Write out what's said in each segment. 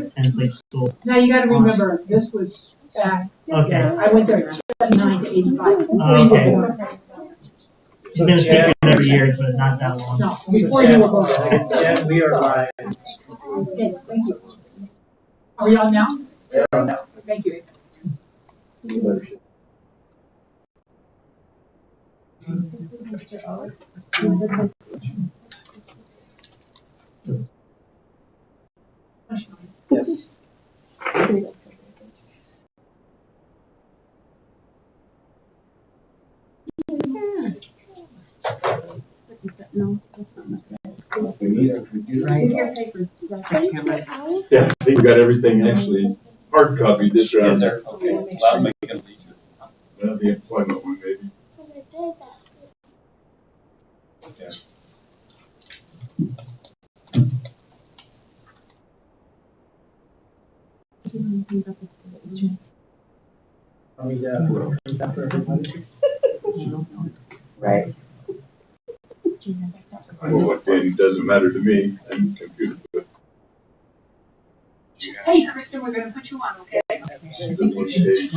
Penn State School. Now you got to remember, this was back. Okay. I went there 79 to 85 before you were Okay. born. It's been a secret every year, but not that long. No, before you were born. Yeah, we are live. Okay, thank you. Are we on now? Yeah. Thank you. Yes. No, that's not much. Yeah, I think we got everything actually hard copy this round. Yes, sir. Okay. Well, I'm making a lead. Well, the employment one maybe. Okay. Are we done for everybody? Right. Well, what days doesn't matter to me. I'm just computer. But Hey, Kristen, we're going to put you on, okay? the one page.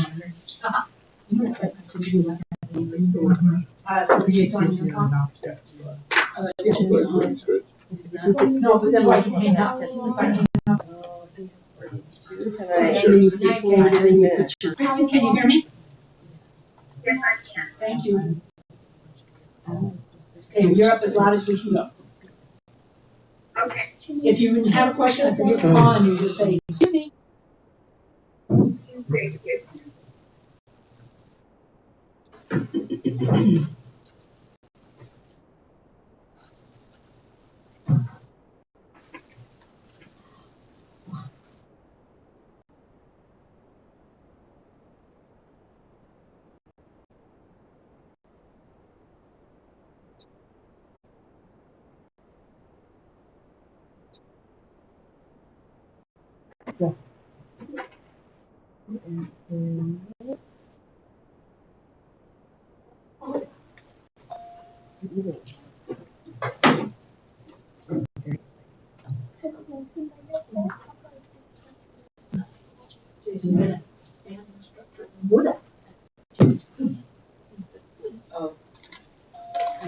So we get on your phone? That's good. No, but that's why you hang up. Kristen, can you hear me? Yes, I can. Thank you. Okay, you're up as loud as we can go. Okay. If you have a question, I forget to call on you, just say, excuse me. Thank you.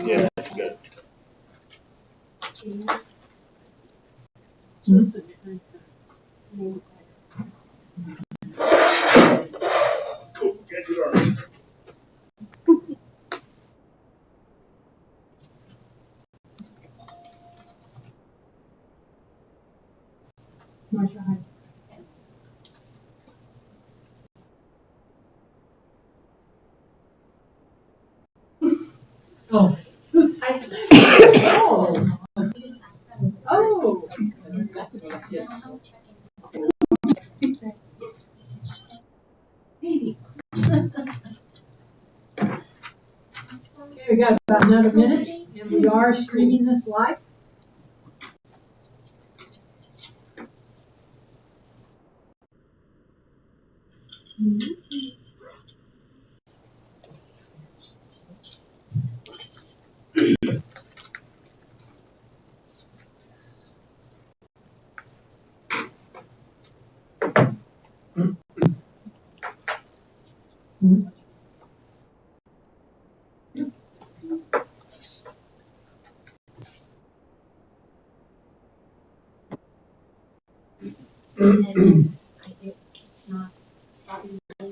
Yeah, good. Cool. Get it on. Oh. Oh. Okay, we got about another minute, and we are streaming this live. Here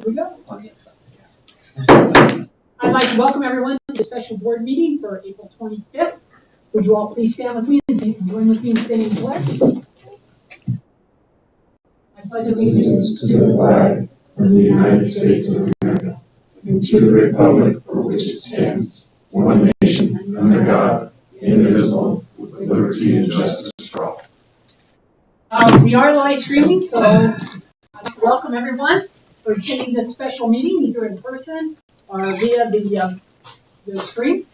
we go. I'd like to welcome everyone to the special board meeting for April 25th. Would you all please stand with me and join with me in standing the pledge? I pledge allegiance To the flag of the United States of America and to the republic for which it stands, one nation, under God, indivisible, with liberty and justice for all. We are live streaming, so I'd like to welcome everyone for attending this special meeting, either in person or via the stream.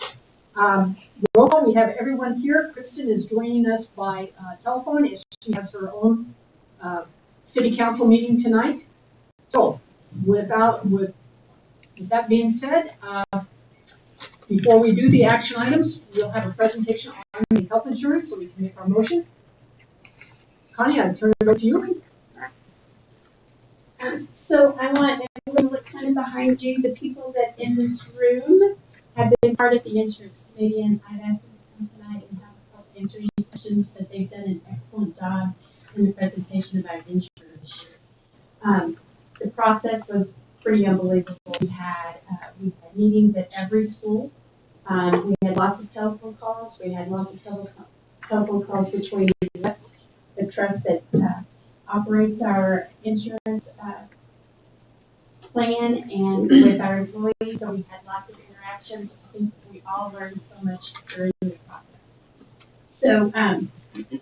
Roll call, we have everyone here. Kristen is joining us by telephone as she has her own city council meeting tonight. So with that being said, before we do the action items, we'll have a presentation on the health insurance so we can make our motion. Connie, I turn it over to you. All So I want everyone to look kind of behind you. The people that in this room have been part of the insurance committee, and I've asked them to come tonight and help answer any questions, but they've done an excellent job in the presentation about insurance. The process was pretty unbelievable. We had meetings at every school. We had lots of telephone calls. We had lots of telephone calls between the trust that operates our insurance plan and with our employees. So we had lots of interactions. I think we all learned so much during the process. So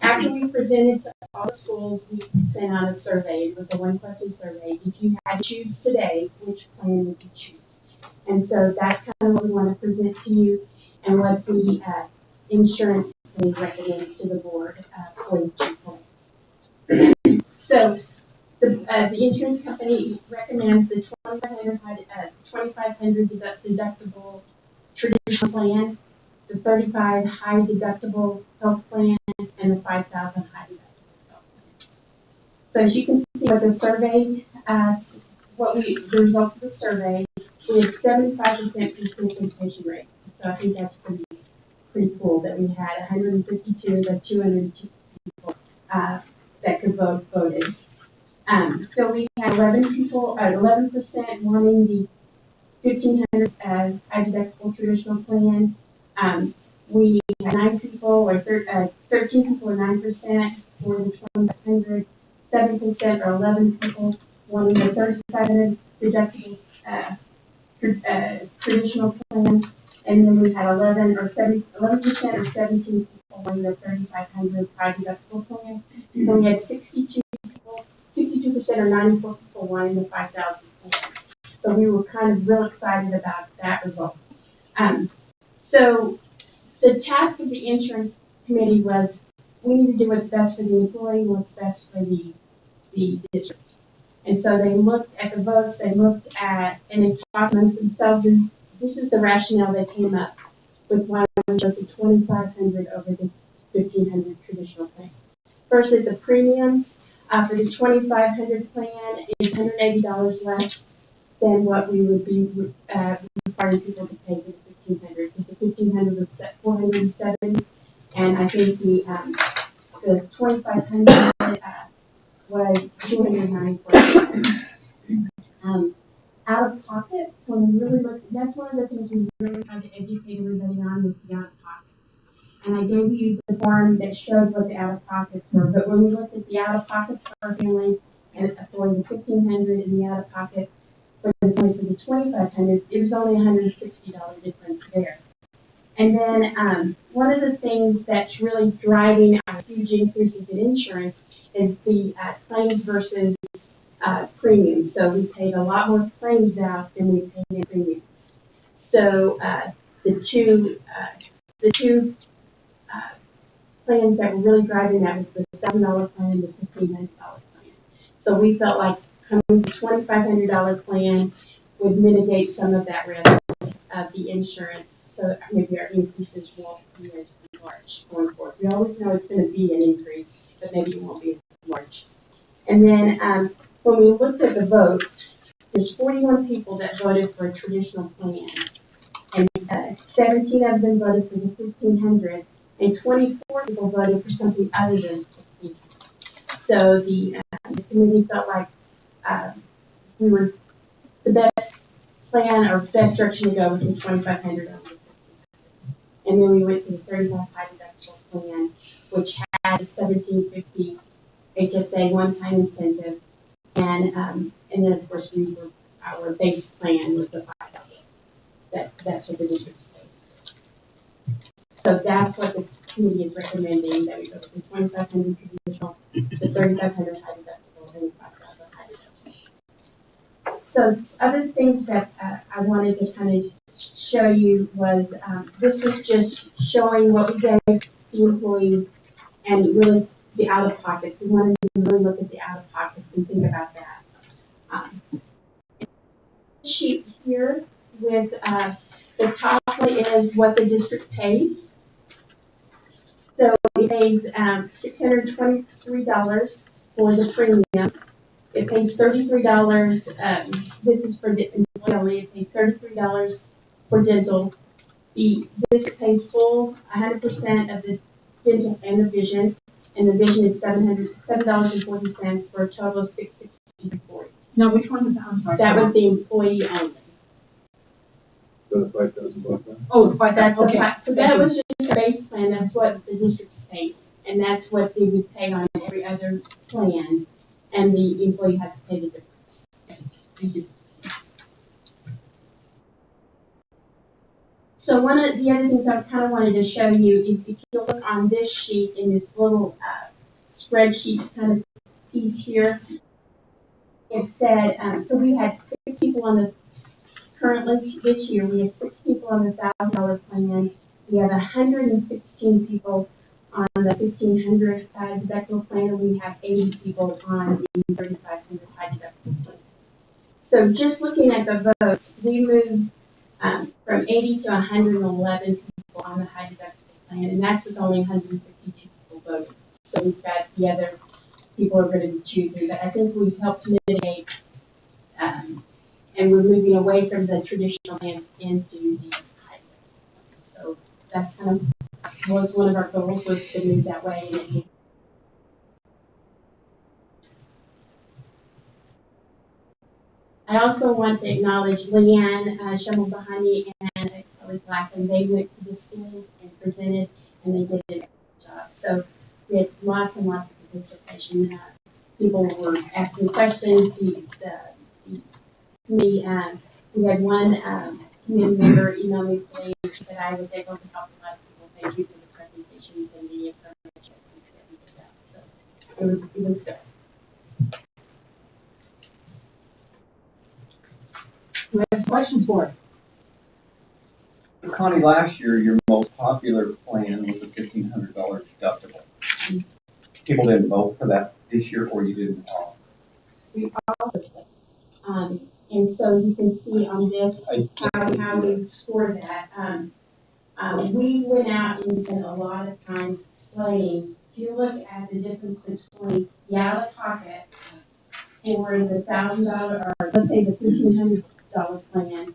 after we presented to all the schools, we sent out a survey. It was a 1-question survey. If you had to choose today, which plan would you choose? And so that's kind of what we want to present to you and what the insurance committee recommends to the board for the two plans. So the insurance company recommends the 2,500 deductible traditional plan, the 35 high deductible health plan, and the 5,000 high deductible health plan. So as you can see with the survey, the results of the survey, we had 75% participation rate. So I think that's pretty cool that we had 152 of the 202 people that could voted. So we had 11% wanting the 1,500 high deductible traditional plan. We had 9 people, or 13 people, or 9% for the 2,500, 7% or 11 people wanting the 3,500 deductible traditional plan, and then we had 11% or 17 people wanting the 3,500 high deductible plan. And we had 62% or 94 people wanting the 5,000 plan. So we were kind of real excited about that result. So the task of the insurance committee was we need to do what's best for the employee, what's best for the district. And so they looked at the votes, they looked at, and they talked amongst themselves, and this is the rationale they came up with why we chose the 2,500 over this 1,500 traditional plan. First is the premiums. For the 2,500 plan is $180 less than what we would be requiring people to pay for the 1,500. Because the 1,500 was set $470, and I think the 2,500 was $294. Out of pockets, when we really looked, that's one of the things we really tried to educate everybody on was the out of pockets. And I gave you the form that showed what the out of pockets were. But when we looked at the out of pockets for our family and for the 1,500 and the out of pocket for the 2,500, it was only $160 difference there. And then one of the things that's really driving our huge increases in insurance is the claims versus premiums. So we paid a lot more claims out than we paid in premiums. So the two plans that were really driving that was the $1,000 plan and the $1,500 plan. So we felt like coming to the $2,500 plan would mitigate some of that risk of the insurance, so maybe our increases won't be as large going forward. We always know it's going to be an increase, but maybe it won't be as large. And then when we looked at the votes, there's 41 people that voted for a traditional plan, and 17 of them voted for the 1,500, and 24 people voted for something other than 1,500. So the committee felt like we were the best plan or best direction to go was the 2,500 over the 1,500. And then we went to the 35 high deductible plan, which had a $1,750 HSA one-time incentive, and then of course our base plan was the 5,000. That's what the district paid. So that's what the committee is recommending, that we go from 2,500 traditional to 3,500 high deductible and 5,000 high deductible. So other things that I wanted to kind of show you was this was just showing what we gave the employees and really the out of pockets. We wanted to really look at the out of pockets and think about that. Sheet here with the top one is what the district pays. So it pays $623 for the premium. It It pays $33, this is for the employee only, it pays $33 for dental. The district pays full 100% of the dental and the vision, and the vision is $7.40 for a total of $660.40. Now, which one was that? I'm sorry. That was the employee only. For the 5,000 bucks. Oh, the That's the okay. so that was just a base plan, that's what the district's paid, and that's what they would pay on every other plan, and the employee has to pay the difference. Thank you. So one of the other things I kind of wanted to show you, if you look on this sheet, in this little spreadsheet kind of piece here, it said, so we had 6 people on the, currently this year, we have 6 people on the $1,000 plan. We have 116 people on the 1,500 high deductible plan, and we have 80 people on the 3,500 high deductible plan. So just looking at the votes, we moved from 80 to 111 people on the high deductible plan, and that's with only 152 people voting. So we've got the other people are going to be choosing, but I think we've helped mitigate, and we're moving away from the traditional plan into the high deductible plan. So that's kind of was one of our goals, was to move that way. And I also want to acknowledge Leanne Shemal-Bahani and Kelly Black, and they went to the schools and presented, and they did an excellent job. So we had lots and lots of participation. People were asking questions. We had one community member email me today and she said, I was able to help a lot of people. Thank you for the presentations and the information that we did out. So it was good. Who has questions for it? Connie, last year, your most popular plan was a $1,500 deductible. People didn't vote for that this year, or you didn't? We offered it. And so you can see on this how we scored that. We went out and spent a lot of time explaining. If you look at the difference between the out-of-pocket for the $1,000, or let's say the $1,500 plan,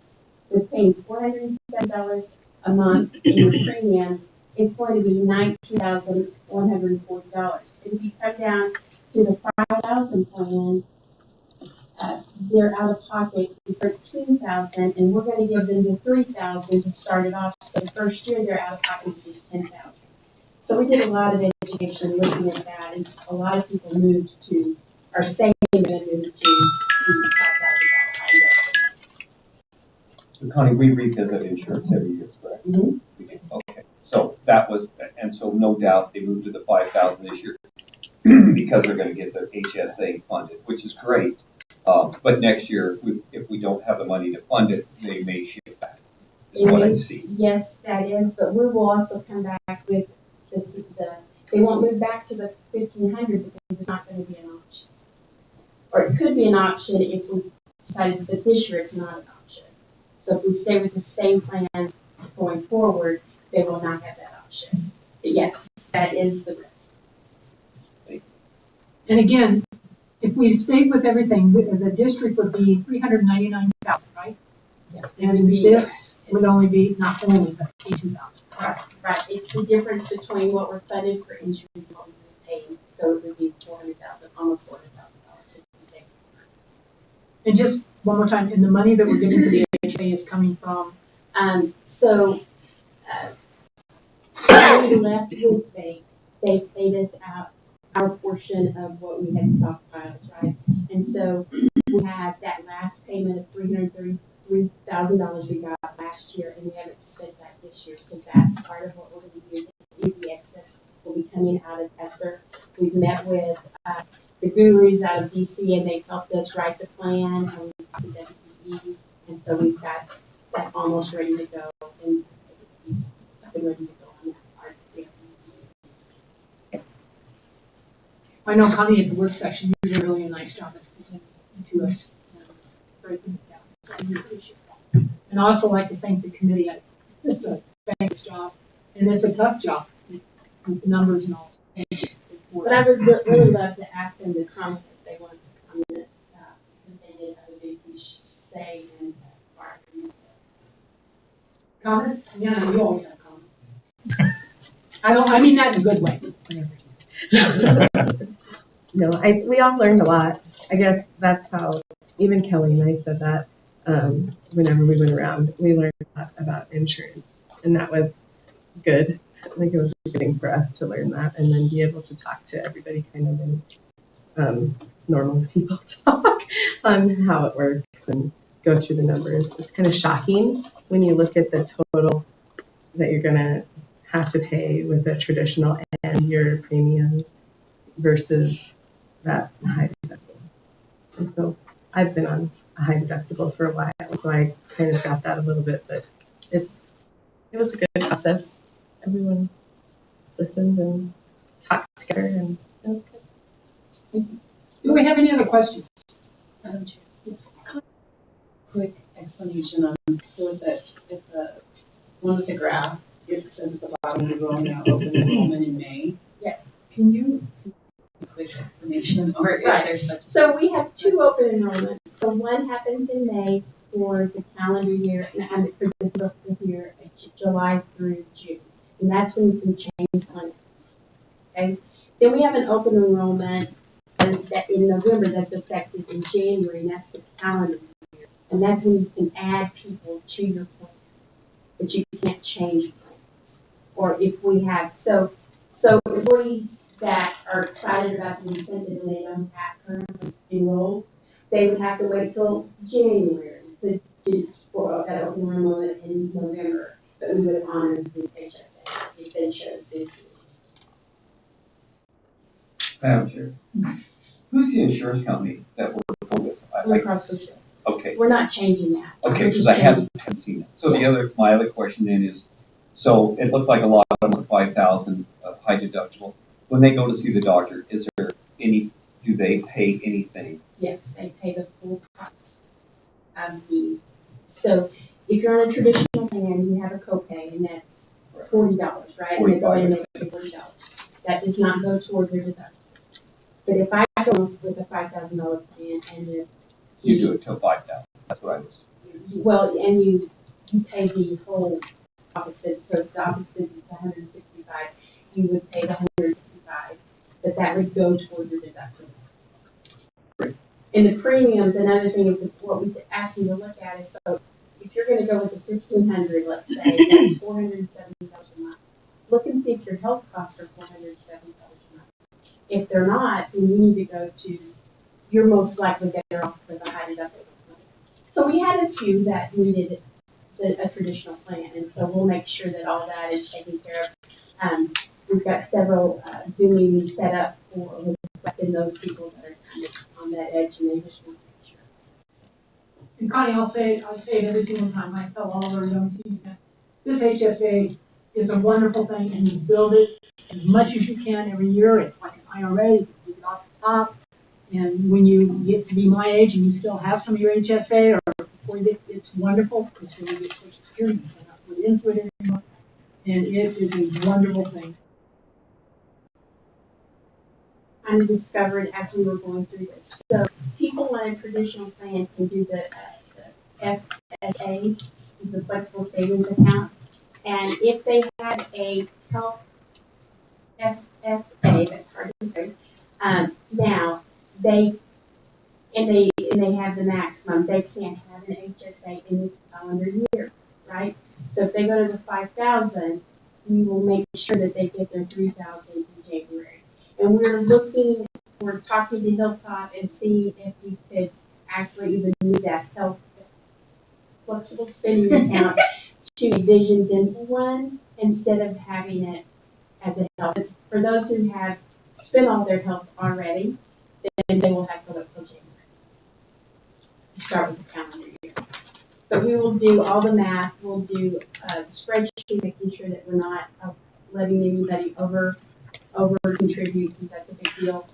with paying $407 a month in your premium, it's going to be $19,140. If you come down to the 5,000 plan, their out of pocket is $13,000, and we're going to give them the $3,000 to start it off. So the first year their out of pocket is just $10,000. So we did a lot of education looking at that, and a lot of people moved to, are saying they're going to move to the $5,000 high. So Connie, we revisit insurance every year, correct? Mm-hmm. We do. Okay. So that was, and so no doubt they moved to the 5,000 this year because they're going to get their HSA funded, which is great. But next year, if we don't have the money to fund it, they may shift back. Is what I see. Yes, that is, but we will also come back with they won't move back to the 1,500 because it's not going to be an option. Or it could be an option if we decided that this year it's not an option. So if we stay with the same plans going forward, they will not have that option. But yes, that is the risk. And again, if we stayed with everything, the district would be $399,000, right? Yeah. And this would only be, not only, but $82,000. Right. It's the difference between what we're funded for insurance and what we're paid. So it would be $400,000, almost $400,000 if we stay. And just one more time, and the money that we're getting for the HSA is coming from? When we left with they paid us out our portion of what we had stockpiled, right? And so we had that last payment of $333,000 we got last year, and we haven't spent that this year. So that's part of what we're going to be using. The excess will be coming out of ESSER. We've met with the gurus out of DC, and they've helped us write the plan, and we've got the WPE, and so we've got that almost ready to go, and he's been ready to go on that part. I know Connie at the work session, you did really a nice job of presenting to us, breaking it down. So I really appreciate that. And I also like to thank the committee. It's a thanks job, and it's a tough job with the numbers and all. But I would really love to ask them to comment if they want to comment Comments? Yeah, you always have comments. I mean that in a good way. No, we all learned a lot. I guess that's how, even Kelly and I said that, whenever we went around, we learned a lot about insurance. And that was good. Like, it was a good thing for us to learn that and then be able to talk to everybody kind of in normal people talk on how it works and go through the numbers. It's kind of shocking when you look at the total that you're going to have to pay with a traditional and your premiums versus that high deductible. And so I've been on a high deductible for a while, so I kind of got that a little bit, but it was a good process. Everyone listened and talked together, and it was good. Do we have any other questions? Madam Chair, quick explanation on, so if the one with the graph, it says at the bottom, we're going to open enrollment in May. Yes. Can you, a quick explanation, or is Right. there such? So we have two open enrollments. So one happens in May for the calendar year, and for the fiscal year, July through June. And that's when you can change plans. Okay? Then we have an open enrollment that in November that's effective in January, and that's the calendar year. And that's when you can add people to your plan. But you can't change plans. Or if we have, so employees that are excited about the incentive and they don't have currently enrolled, they would have to wait till January to do for that open enrollment in November. But we would honor the HSA if they chose to. Madam Chair, who's the insurance company that we're going with? Blue Cross Blue Shield. Okay, We're not changing that. okay, We're because just I changing- haven't seen it. So my other question then is, so it looks like a lot of them are 5,000 high deductible. When they go to see the doctor, is there do they pay anything? Yes, they pay the full price of so if you're on a traditional plan, you have a copay, and that's $40, right? And they go in and they pay $40. That does not go toward your deductible. But if I go with a $5,000 plan and You do it till 5,000. That's what I was. well, and you pay the whole office visit, so if the office visit is $165, you would pay the $165, but that would go toward your deductible. Great. And the premiums, another thing is what we ask you to look at is, so if you're gonna go with the $1,500, let's say, that's $470 a month. Look and see if your health costs are $470 a month. If they're not, then you need to go to, you're most likely better off with a high deductible plan. So we had a few that needed a traditional plan, and so we'll make sure that all that is taken care of. We've got several Zoom meetings set up for reflecting those people that are kind of on that edge, and they just want to make sure. And Connie, I say it every single time. I tell all of our young people that this HSA is a wonderful thing, and you build it as much as you can every year. It's like an IRA, you get it off the top. And when you get to be my age and you still have some of your HSA, or before you get, it's wonderful, because when you get Social Security, you cannot put into it anymore. And it is a wonderful thing. I discovered as we were going through this. So people on a traditional plan can do the FSA, is the flexible savings account. And if they have a health FSA, that's hard to say, now they have the maximum. They can't have an HSA in this calendar year, right? So if they go to the 5,000, we will make sure that they get their 3,000 in January. And we're talking to Hilltop and seeing if we could actually even move that health flexible spending account to a vision dental one instead of having it as a health. For those who have spent all their health already, then they will have to look till January. Start with the calendar year. But we will do all the math. We'll do a spreadsheet, making sure that we're not letting anybody over contribute, because that's a big deal.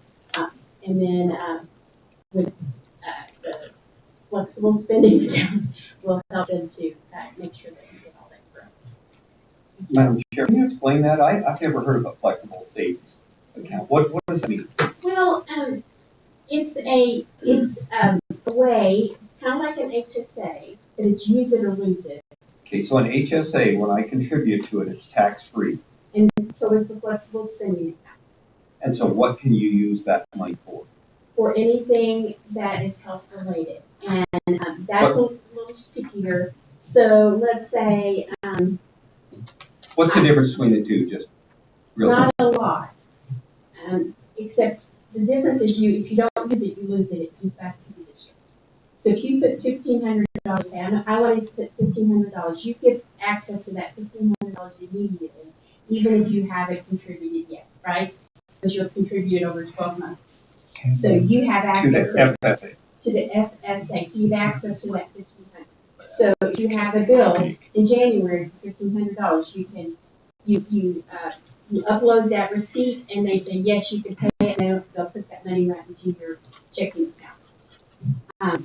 And then with the flexible spending account, we'll help them to make sure that we get all that growth. Madam Chair, can you explain that? I've never heard of a flexible savings account. What does it mean? Well, it's a way. It's kind of like an HSA, but it's use it or lose it. Okay, so an HSA, when I contribute to it, it's tax-free. And so is the flexible spending account And so what can you use that money for? for anything that is health related. And that's a little stickier. So let's say, What's the difference between the two, just real quick? not a lot. Except the difference is if you don't use it, you lose it. It goes back to the district. So if you put $1,500, say, I want to put $1,500, you get access to that $1,500 immediately, even if you haven't contributed yet, right? Because you'll contribute over 12 months. So you have To access the FSA. to the FSA, so you have access to that $1,500. So if you have a bill in January for $1,500, you can, you upload that receipt and they say, yes, you can pay it, and they'll put that money right into your checking account.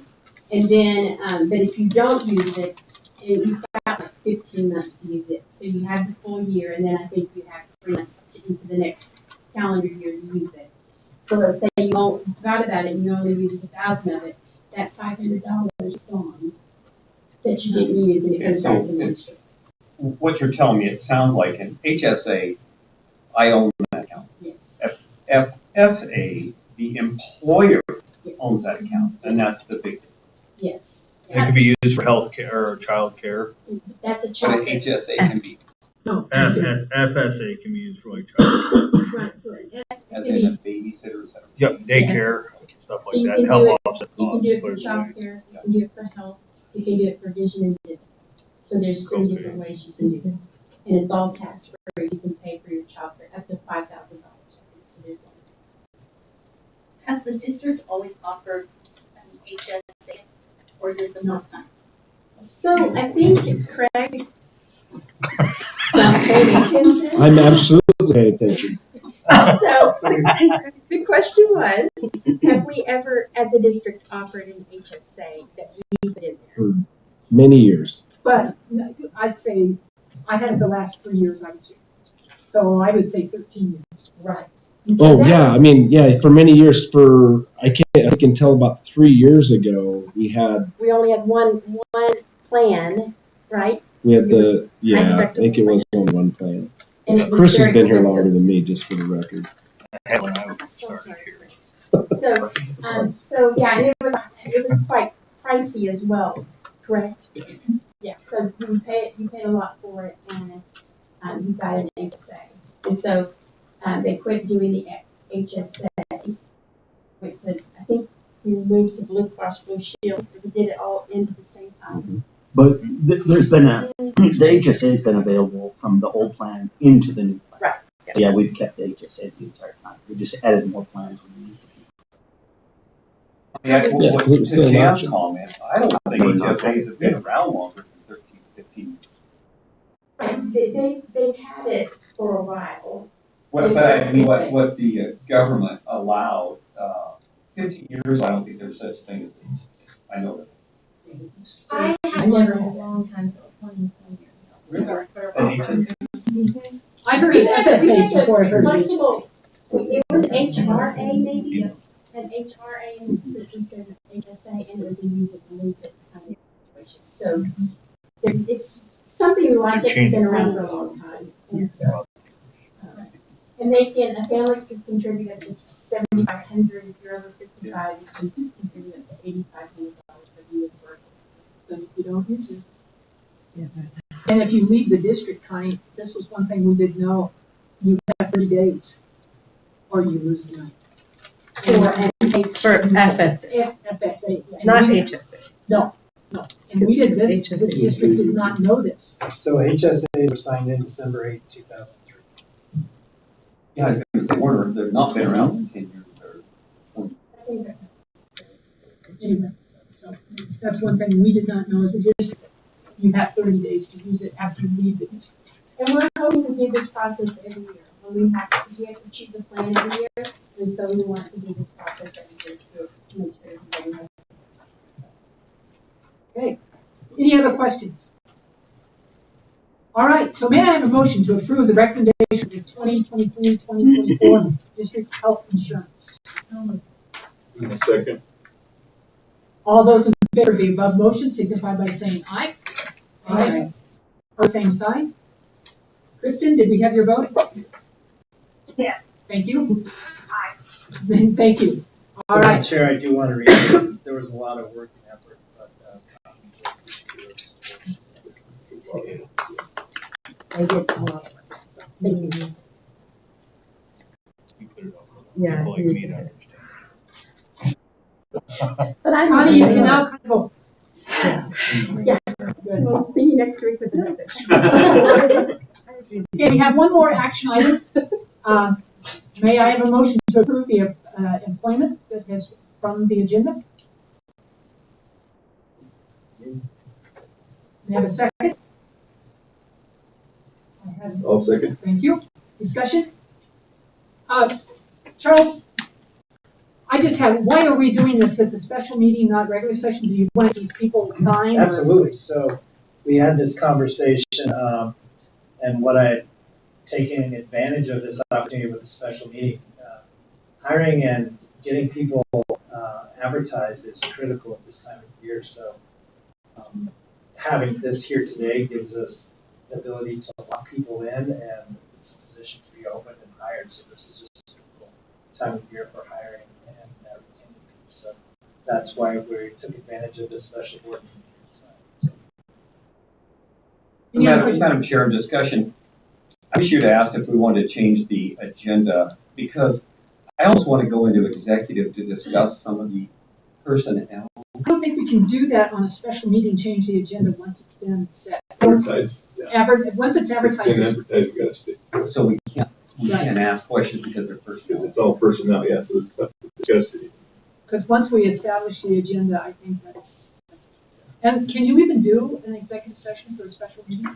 And then, but if you don't use it, and you've got like 15 months to use it, so you have the full year, and then I think you have 3 months into the next calendar year to use it. So let's say you forgot about it and you only used 1,000 of it, that $500 is gone that you didn't use, and it goes back to the district. What you're telling me, it sounds like an HSA, I own that account. Yes. FSA, the employer Yes. owns that account, and that's the big difference. Yes. It can be used for health care or child care. That's a But child. an HSA can be, No. FSA can be used for like child care. Right, so an as in a babysitter, is that? Yep, daycare, stuff So like you that, can help do it- offset You can costs. do it for but- child care, you can do it for health, you can do it for vision and vision. So there's 3 Okay. different ways you can do it. And it's all tax free. You can pay for your child care up to $5,000. So there's Has the district always offered an HSA, or is this the first time? So I think Craig not paying attention. I'm absolutely paying attention. So the question was, have we ever, as a district, offered an HSA that we put in there? Many years. But I'd say, I had it the last 3 years I was here. So I would say 13 years. Right. And so Oh, that yeah, was- I mean, yeah, for many years, I can tell about 3 years ago, we had We only had one plan, right? the, It was I think it was on one plan. And it was Chris has very been here expensive. longer than me, just for the record. I had when I I'm was so starting sorry, here. Chris. So yeah, and it was quite pricey as well, correct? Yeah, so you paid a lot for it, and you got an HSA. And so, they quit doing the HSA. Went to, I think we moved to Blue Cross Blue Shield, we did it all in at the same time. But there's been the HSA's been available from the old plan into the new plan. Right. Yeah, we've kept the HSA the entire time. We just added more plans when we used it. Yeah, Yeah, it's to still an Jan's option. comment, I don't think HSAs have been around longer than 13, 15 years. Right, they've had it for a while. But I mean, what the government allowed, 15 years, I don't think there's such thing as an HSA. I know that. I I had one never for a had long time ago, 20 some years ago. An HSA? I heard of FSA before I heard of HSA. Flexible, it was HRA maybe, an HRA instead of HSA, and it was a use it and lose it kind of situation. So it's something like it's been around for a long time. And so, and a family could contribute up to $7,500 if you're over 55. You can contribute up to $8,500 for the work. But if you don't use it. And if you leave the district, Connie, this was one thing we didn't know, you have 30 days, or you lose the money. For FSA, FSA. And not we- HSA. No. And we did this district did not know this. So HSAs were signed in December 8, 2003. Yeah, I was going to say, Warner, they've not been around for 10 years. Or Anyway, so that's one thing we did not know as a district. You have 30 days to use it after you leave the district. And we're hoping to do this process every year. When we have, because we have to choose a plan every year, and so we want to do this process every year to make sure everybody has. Okay. Any other questions? All right, so may I have a motion to approve the recommendation of 2023-2024 district health insurance? In a second. All those in favor of the above motion signify by saying aye. Aye. Or same sign. Kristen, did we have your vote? Yeah. Thank you. Aye. Thank you. So, All Madam right. Chair, I do want to read, there was a lot of work and effort, but, I did a lot of work, so thank you. Yeah. you did. But I'm. Connie, you can now kind of go. Yeah. Good. We'll see you next week with the message. Okay, we have one more action item. May I have a motion to approve the employment that is from the agenda? May I have a second? I'll second. Thank you. Discussion? Charles, I just have, why are we doing this at the special meeting, not regular session? Do you want these people signed? or- Absolutely. So we had this conversation, and what I taken advantage of this opportunity with the special meeting. Hiring and getting people advertised is critical at this time of year. So having this here today gives us the ability to lock people in, and it's a position to be opened and hired. So this is just a critical time of year for hiring and retaining people. So that's why we took advantage of this special board meeting. Any other questions? Madam Chair, in discussion, I wish you'd asked if we wanted to change the agenda, because I almost want to go into executive to discuss some of the personnel. I don't think we can do that on a special meeting, change the agenda once it's been set. Advertised. Yeah. Once it's It's advertised. been advertised, you gotta stick to it. So we can't ask questions because they're Because personnel. it's all personnel, yeah, so it's tough to discuss it. Because once we establish the agenda, I think that's. And can you even do an executive session for a special meeting?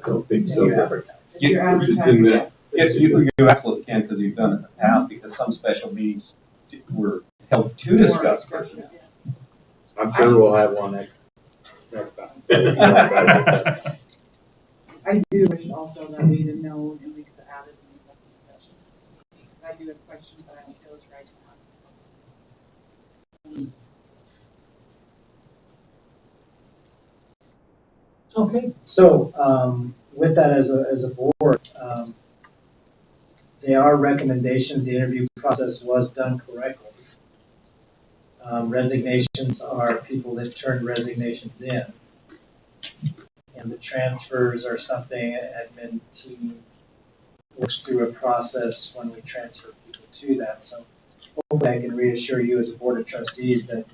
I don't think so. You advertise. It's in that. Yes, you absolutely can, because you've done it in the past, because some special meetings were held to discuss personnel. I'm sure we'll have one next time. I do wish also that we didn't know and we could have added an executive session. I do have questions, but I don't feel it's right now. Okay. So with that as a board, they are recommendations. The interview process was done correctly. Resignations are people that turn resignations in. And the transfers are something admin team works through a process when we transfer people to that. So hopefully I can reassure you as a board of trustees that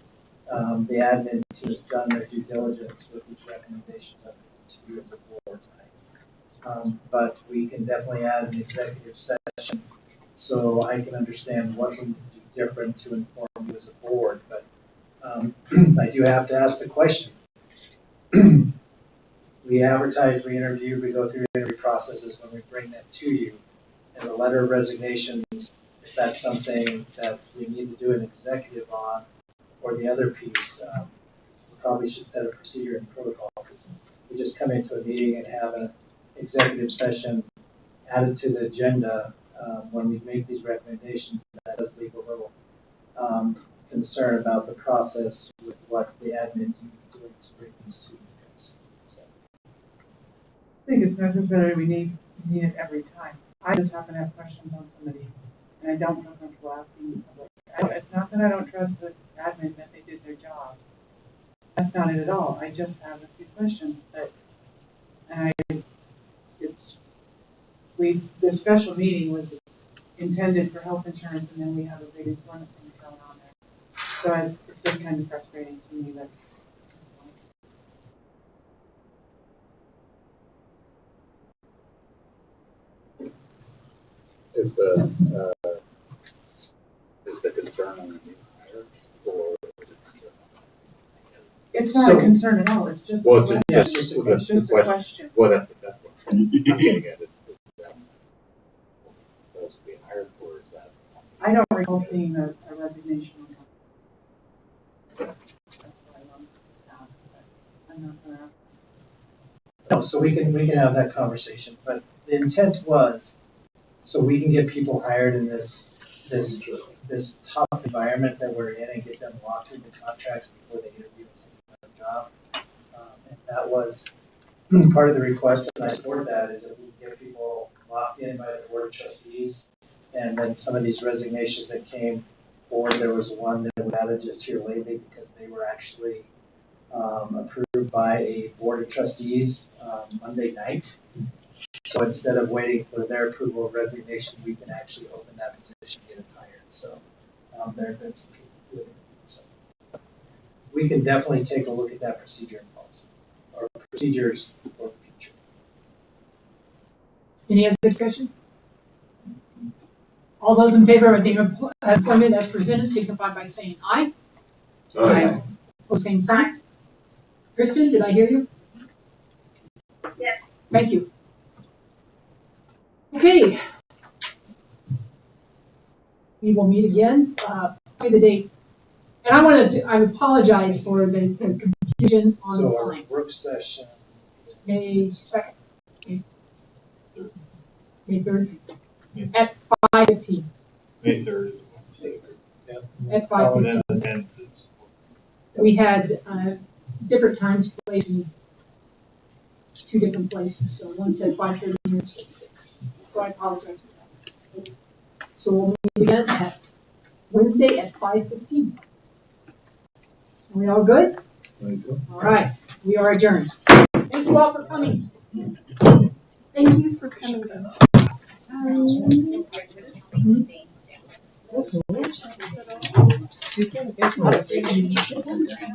the admin team has done their due diligence with these recommendations that we to you as a board tonight. But we can definitely add an executive session so I can understand what we need to do different to inform you as a board. But I do have to ask the question. We advertise, we interview, we go through interview processes when we bring them to you. And the letter of resignations, if that's something that we need to do an executive on, or the other piece, we probably should set a procedure and protocol. Because we just come into a meeting and have an executive session added to the agenda when we make these recommendations. That does leave a little concern about the process with what the admin team is doing to bring these to you guys. I think it's necessary, we need it every time. I just happen to have questions on somebody, and I don't feel comfortable asking. It's not that I don't trust the admin that they did their job. That's not it at all. I just have a few questions the special meeting was intended for health insurance, and then we have a big employment thing going on there. So it's just kind of frustrating to me that. Is the concern on the new hires, or is it concern on It's not a concern at all. It's just. Well, it's just a question. Well, that's what I'm getting at. Is that supposed to be hired for? Is that? I don't recall seeing a resignation. That's what I wanted to ask, but I'm not going to ask. No, so we can have that conversation, but the intent was so we can get people hired in this tough environment that we're in and get them locked into contracts before they interview and take another job. And that was part of the request, and I support that, is that we get people locked in by the board of trustees. And then some of these resignations that came forward, there was one that was added just here lately because they were actually approved by a board of trustees Monday night. So instead of waiting for their approval of resignation, we can actually open that position and get it hired. So there have been some people doing it. So we can definitely take a look at that procedure and policy, or procedures for the future. Any other discussion? All those in favor of the appointment as presented signify by saying aye. Aye. Pose same sign. Kristen, did I hear you? Yes. Thank you. Okay. We will meet again, by the date. And I apologize for the confusion on the So our time. work session, May 2nd. May 3rd. At 5:15. May 3rd. At Oh, and 5:15. then the 10th is. We had different times placed in 2 different places. So one said 5:30 and one said 6. So I apologize for that. So we'll meet again at Wednesday at 5:15. Are we all good? All right. We are adjourned. Thank you all for coming. Thank you for coming. She's doing a good job.